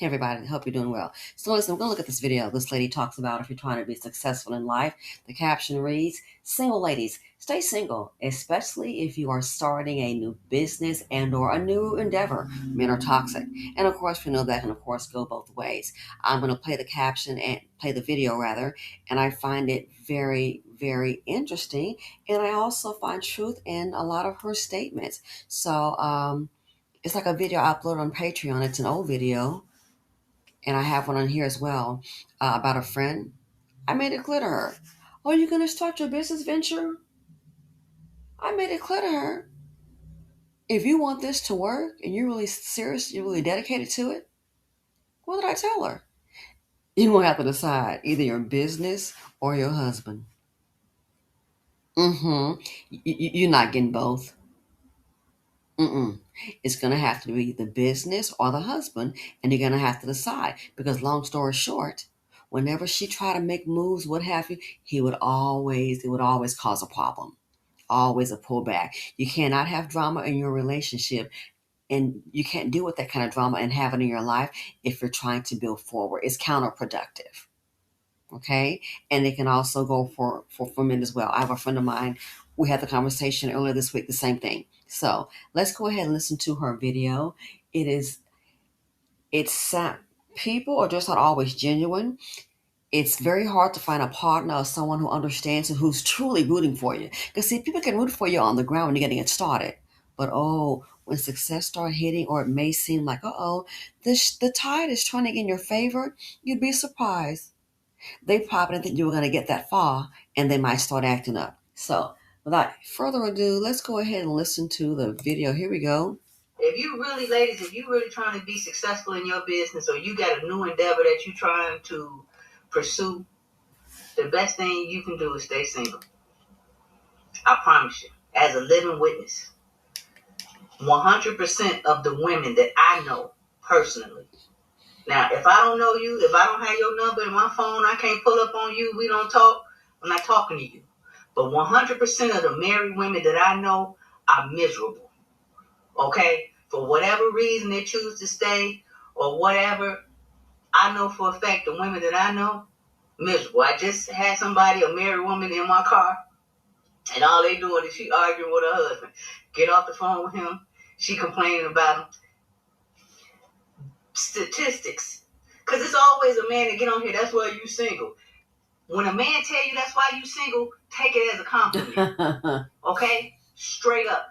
Hey everybody, hope you're doing well. So listen, we're going to look at this video this lady talks about if you're trying to be successful in life. The caption reads, single ladies, stay single, especially if you are starting a new business and or a new endeavor. Men are toxic. And of course, we know that can of course go both ways. I'm going to play the caption and play the video rather, and I find it very, very interesting. And I also find truth in a lot of her statements. So, it's like a video I uploaded on Patreon. It's an old video and I have one on here as well about a friend. I made it clear to her. Are you going to start your business venture? I made it clear to her. If you want this to work and you're really serious, you're really dedicated to it, what did I tell her? You will have to decide either your business or your husband. You're not getting both. It's going to have to be the business or the husband, and you're going to have to decide. Because long story short, whenever she tried to make moves, what have you, it would always cause a problem. Always a pullback. You cannot have drama in your relationship, and you can't deal with that kind of drama and have it in your life if you're trying to build forward. It's counterproductive. Okay. And it can also go for men as well. I have a friend of mine. We had the conversation earlier this week, the same thing. So let's go ahead and listen to her video. It's people are just not always genuine. It's very hard to find a partner or someone who understands and who's truly rooting for you. Because see, people can root for you on the ground when you're getting it started. But when success starts hitting, or it may seem like, the tide is turning in your favor, you'd be surprised. They probably didn't think you were going to get that far, and they might start acting up. So, without further ado, let's go ahead and listen to the video. Here we go. Ladies, if you really trying to be successful in your business, or you got a new endeavor that you're trying to pursue, the best thing you can do is stay single. I promise you, as a living witness, 100% of the women that I know personally. Now, if I don't know you, if I don't have your number in my phone, I can't pull up on you, we don't talk, I'm not talking to you. But 100% of the married women that I know are miserable. Okay? For whatever reason they choose to stay or whatever, I know for a fact the women that I know, miserable. I just had somebody, a married woman in my car, and all they doing is she arguing with her husband. Get off the phone with him. She complaining about him. Statistics. Because it's always a man that get on here, that's why you single. When a man tell you that's why you single, take it as a compliment. Okay? Straight up.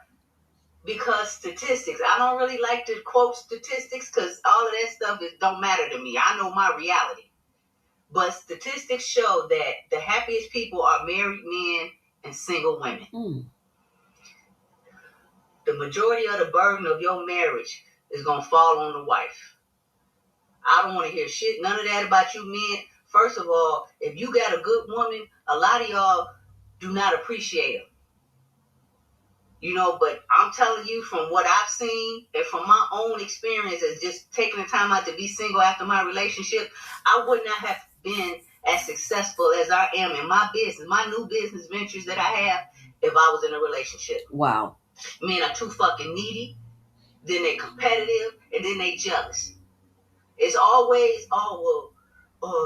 Because statistics, I don't really like to quote statistics because all of that stuff don't matter to me. I know my reality. But statistics show that the happiest people are married men and single women. The majority of the burden of your marriage is going to fall on the wife. I don't want to hear shit, none of that about you men. First of all, if you got a good woman, a lot of y'all do not appreciate her. But I'm telling you from what I've seen and from my own experience as just taking the time out to be single after my relationship, I would not have been as successful as I am in my business, my new business ventures that I have, if I was in a relationship. Wow. Men are too fucking needy, then they competitive, and then they jealous. It's always,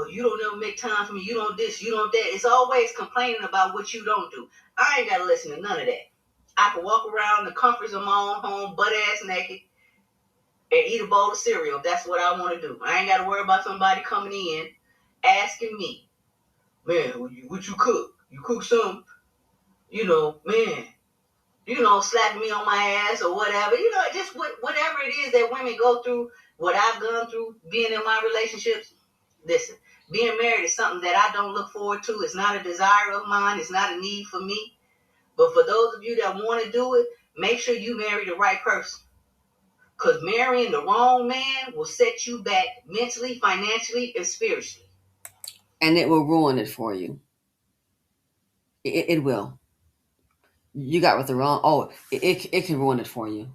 you don't ever make time for me, you don't this, you don't that. It's always complaining about what you don't do. I ain't got to listen to none of that. I can walk around the comforts of my own home, butt ass naked, and eat a bowl of cereal if that's what I want to do. I ain't got to worry about somebody coming in asking me, man, what you cook? You cook something? Man, slapping me on my ass or whatever. Just whatever it is that women go through, what I've gone through being in my relationships. Listen, being married is something that I don't look forward to. It's not a desire of mine. It's not a need for me. But for those of you that want to do it, make sure you marry the right person. Because marrying the wrong man will set you back mentally, financially, and spiritually. And it will ruin it for you. It will. You got with the wrong. It can ruin it for you.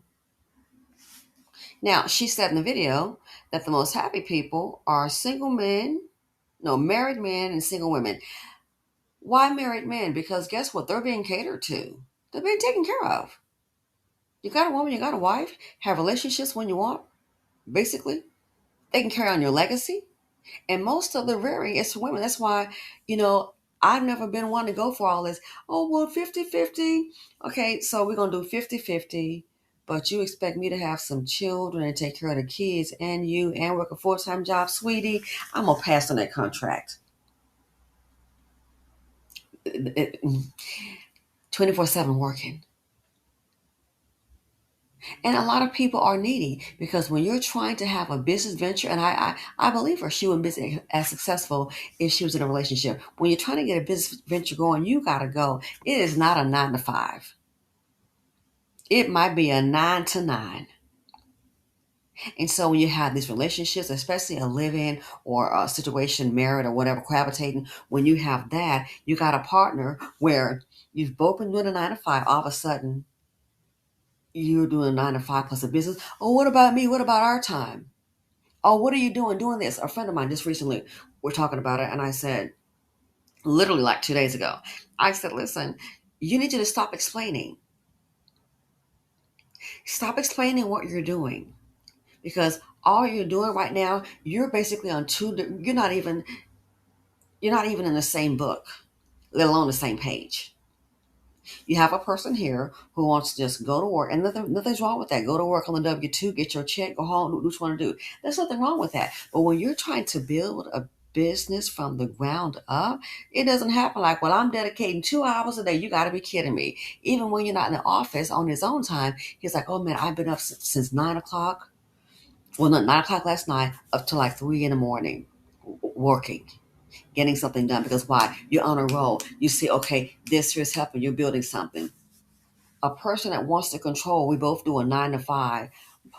Now, she said in the video that the most happy people are married men and single women. Why married men? Because guess what? They're being catered to. They're being taken care of. You got a woman, you got a wife, have relationships when you want, basically. They can carry on your legacy. And most of the rearing is for women. That's why, you know, I've never been one to go for all this. Oh, well, 50-50. Okay, so we're going to do 50-50. But you expect me to have some children and take care of the kids and you and work a full-time job, sweetie. I'm going to pass on that contract. 24/7 working. And a lot of people are needy because when you're trying to have a business venture, and I believe her, she wouldn't be as successful if she was in a relationship. When you're trying to get a business venture going, you got to go. It is not a 9 to 5. It might be a 9 to 9. And so when you have these relationships, especially a live-in or a situation, married or whatever, cohabitating, when you have that, you got a partner where you've both been doing a 9 to 5. All of a sudden, you're doing a 9 to 5 plus a business. Oh, what about me? What about our time? Oh, what are you doing this? A friend of mine just recently, we're talking about it, and I said, literally like 2 days ago, I said, listen, you need to stop explaining. Stop explaining what you're doing, because all you're doing right now, you're basically on you're not even in the same book, let alone the same page. You have a person here who wants to just go to work, and nothing's wrong with that. Go to work on the W-2, get your check, go home, do what you want to do. There's nothing wrong with that. But when you're trying to build a business from the ground up, it doesn't happen like, well, I'm dedicating 2 hours a day. You got to be kidding me. Even when you're not in the office on his own time, he's like, oh man, I've been up since 9 o'clock. Well, not 9 o'clock last night, up to like 3 in the morning, working, getting something done. Because why? You're on a roll. You see, okay, this is helping. You're building something. A person that wants to control, we both do a 9 to 5.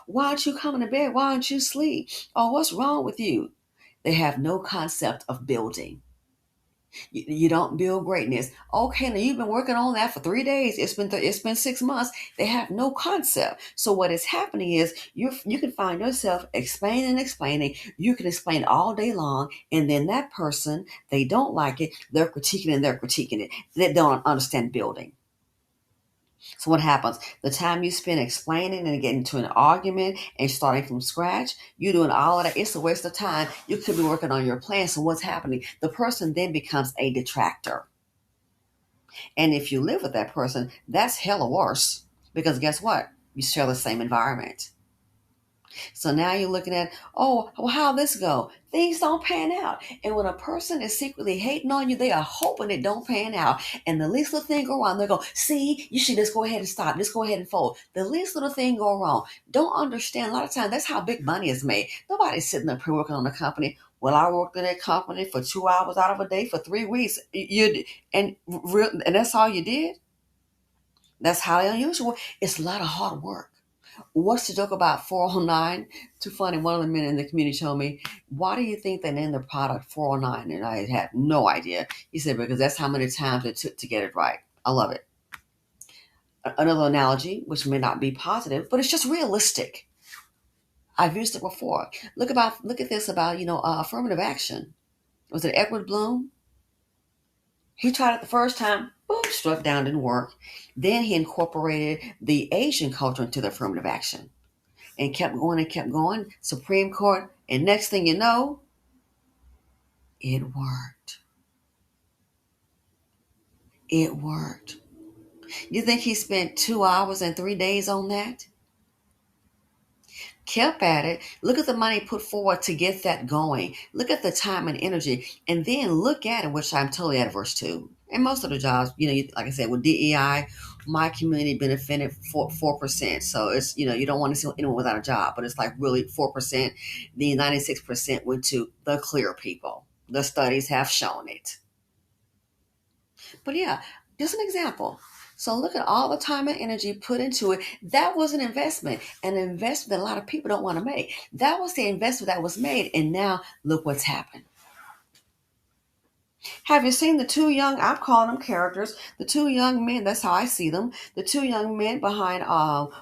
Why aren't you coming to bed? Why aren't you sleep? Oh, what's wrong with you? They have no concept of building. You don't build greatness. Okay, now you've been working on that for 3 days. It's been 6 months. They have no concept. So what is happening is you can find yourself explaining. You can explain all day long, and then that person, they don't like it. They're critiquing it. They don't understand building. So what happens? The time you spend explaining and getting into an argument and starting from scratch, you doing all of that, it's a waste of time. You could be working on your plan. So what's happening? The person then becomes a detractor. And if you live with that person, that's hella worse. Because guess what? You share the same environment. So now you're looking at, oh, well, how'd this go? Things don't pan out. And when a person is secretly hating on you, they are hoping it don't pan out. And the least little thing go wrong, they go, see, you should just go ahead and stop. Just go ahead and fold. The least little thing go wrong. Don't understand. A lot of times, that's how big money is made. Nobody's sitting up here working on a company. Well, I worked in that company for 2 hours out of a day for 3 weeks. And that's all you did? That's highly unusual. It's a lot of hard work. What's the joke about 409? Too funny. One of the men in the community told me, why do you think they named the product 409? And I had no idea. He said, because that's how many times it took to get it right. I love it. Another analogy, which may not be positive, but it's just realistic. I've used it before. Look at this about, affirmative action. Was it Edward Bloom? He tried it the first time, boom, struck down, didn't work. Then he incorporated the Asian culture into the affirmative action and kept going and kept going. Supreme Court, and next thing you know, it worked. It worked. You think he spent 2 hours and 3 days on that? Kept at it. Look at the money put forward to get that going. Look at the time and energy, and then look at it, which I'm totally adverse to. And most of the jobs, like I said, with DEI, my community benefited 4%. So it's, you don't want to see anyone without a job, but it's like really 4%. The 96% went to the clear people. The studies have shown it. But yeah, just an example. So look at all the time and energy put into it. That was an investment that a lot of people don't want to make. That was the investment that was made, and now look what's happened. Have you seen the two young, I'm calling them characters, the two young men, that's how I see them, the two young men behind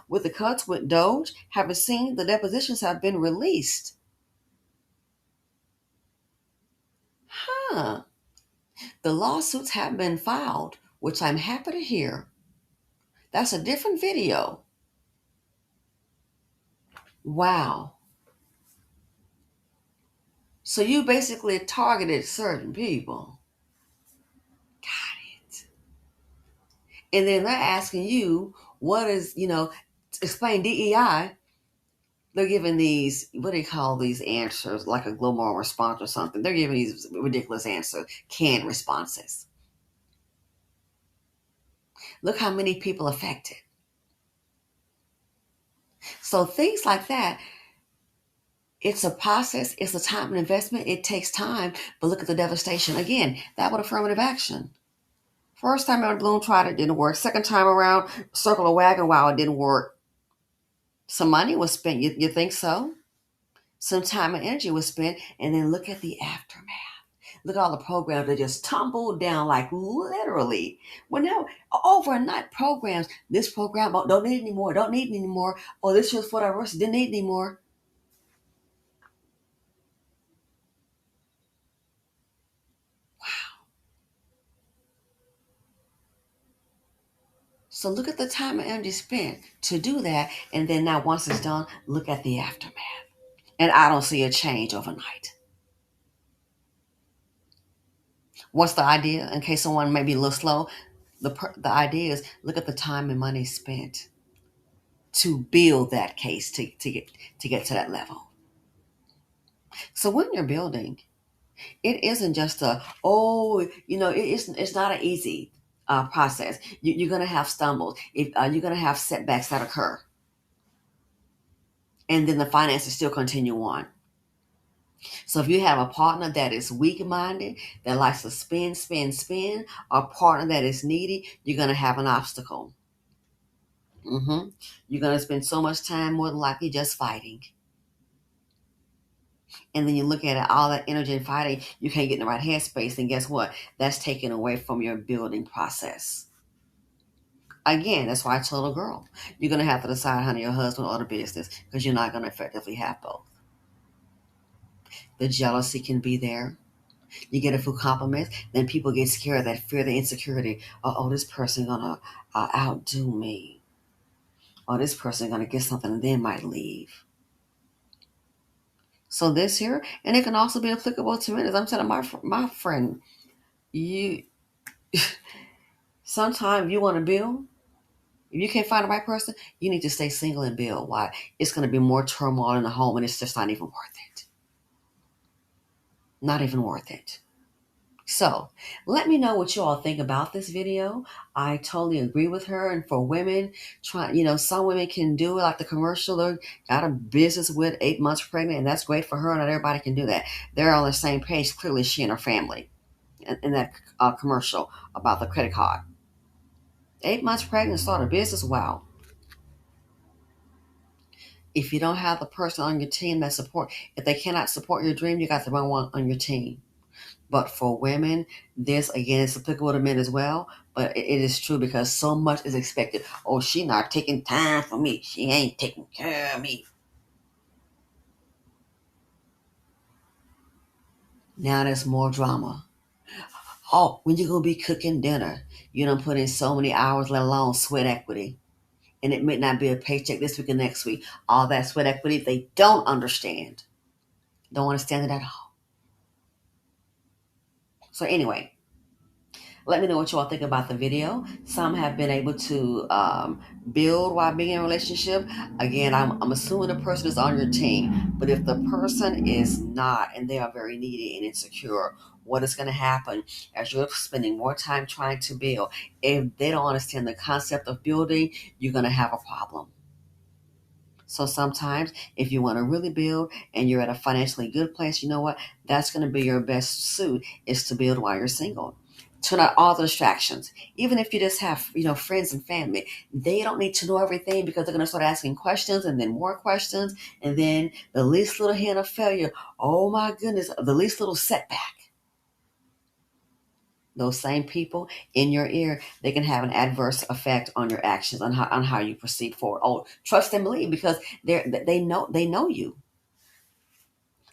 with the cuts with Doge? Have you seen the depositions have been released? Huh. The lawsuits have been filed, which I'm happy to hear. That's a different video. Wow. So you basically targeted certain people. Got it. And then they're asking you, what is, explain DEI. They're giving these, what do you call these answers, like a global response or something. They're giving these ridiculous answers, canned responses. Look how many people affected. So things like that, it's a process, it's a time and investment, it takes time, but look at the devastation. Again, that was affirmative action. First time around, balloon tried it, didn't work. Second time around, circle a wagon, wow, it didn't work. Some money was spent, you think so? Some time and energy was spent, and then look at the aftermath. Look at all the programs that just tumbled down, like literally. Well, now overnight programs, this program, oh, don't need anymore, don't need anymore. Oh, this was for diversity, didn't need anymore. So look at the time and energy spent to do that, and then now once it's done, look at the aftermath. And I don't see a change overnight. What's the idea? In case someone may be a little slow, the idea is look at the time and money spent to build that case to get to that level. So when you're building, it isn't just it's not an easy process. You're going to have stumbles. You're going to have setbacks that occur, and then the finances still continue on. So if you have a partner that is weak-minded, that likes to spin, spin, spin, or a partner that is needy, you're going to have an obstacle. You're going to spend so much time more than likely just fighting. And then you look at it, all that energy and fighting, you can't get in the right headspace. And guess what? That's taken away from your building process. Again, that's why I told a girl, you're going to have to decide, honey, your husband or the business, because you're not going to effectively have both. The jealousy can be there. You get a few compliments, then people get scared, that fear, the insecurity. Oh, this person gonna outdo me. Oh, this person gonna get something and then might leave. So this here, and it can also be applicable to men. As I'm telling my friend, you sometimes you want to build. If you can't find the right person, you need to stay single and build. Why? It's going to be more turmoil in the home, and it's just not even worth it. Not even worth it. So let me know what you all think about this video. I totally agree with her. And for women, some women can do it, like the commercial. They got a business with 8 months pregnant, and that's great for her. Not everybody can do that. They're on the same page. Clearly, she and her family in that commercial about the credit card. 8 months pregnant, start a business. Wow. If you don't have the person on your team that support, if they cannot support your dream, you got the wrong one on your team. But for women, this again is applicable to men as well. But it is true because so much is expected. Oh, she not taking time for me. She ain't taking care of me. Now there's more drama. Oh, when you gonna be cooking dinner? You don't put in so many hours, let alone sweat equity. And it may not be a paycheck this week and next week. All that sweat equity, they don't understand. Don't understand it at all. So anyway, let me know what you all think about the video. Some have been able to build while being in a relationship. Again, I'm assuming the person is on your team. But if the person is not, and they are very needy and insecure, what is going to happen as you're spending more time trying to build? If they don't understand the concept of building, you're going to have a problem. So sometimes if you want to really build and you're at a financially good place, you know what? That's going to be your best suit, is to build while you're single. Turn out all the distractions. Even if you just have, friends and family, they don't need to know everything, because they're going to start asking questions and then more questions. And then the least little hint of failure, oh my goodness, the least little setback. Those same people in your ear, they can have an adverse effect on your actions, on how you proceed forward. Oh, trust and believe, because they know you.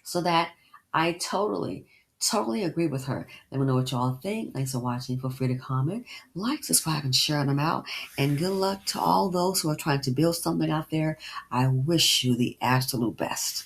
So that I totally agree with her. Let me know what y'all think. Thanks for watching. Feel free to comment, like, subscribe, and share them out. And good luck to all those who are trying to build something out there. I wish you the absolute best.